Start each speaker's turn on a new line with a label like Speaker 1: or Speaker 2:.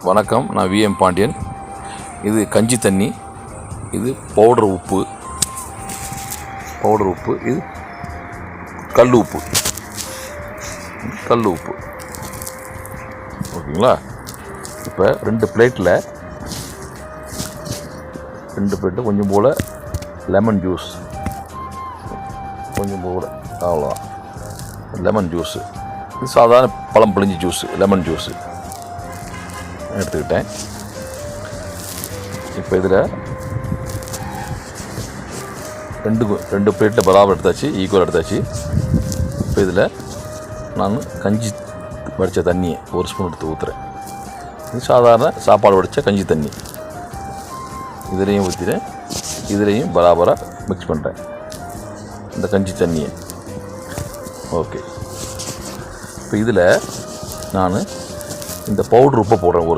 Speaker 1: வணக்கம், நான் விஎம் பாண்டியன். இது கஞ்சி தண்ணி, இது பவுடர் உப்பு, இது கல் உப்பு, ஓகேங்களா? இப்போ 2 பிளேட்டில் கொஞ்சம் போல் லெமன் ஜூஸ், கொஞ்சம் போல் அவ்வளோதான். லெமன் ஜூஸு, இது சாதாரண பழம் பிழிஞ்சி ஜூஸு, லெமன் ஜூஸு எடுத்துக்கிட்டேன். இப்போ இதில் 2 பிளேட்டில் பராபர் எடுத்தாச்சு, ஈக்குவல் எடுத்தாச்சு. இப்போ இதில் நான் கஞ்சி வடித்த தண்ணியை 1 ஸ்பூன் எடுத்து ஊற்றுறேன். இது சாதாரண சாப்பாடு வடித்த கஞ்சி தண்ணி. இதுலேயும் ஊற்றிட்டேன், இதுலேயும் பராபராக மிக்ஸ் பண்ணுறேன் இந்த கஞ்சி தண்ணியை. ஓகே, இப்போ இதில் நான் இந்த பவுட்ரு உப்பை போடுறேன்.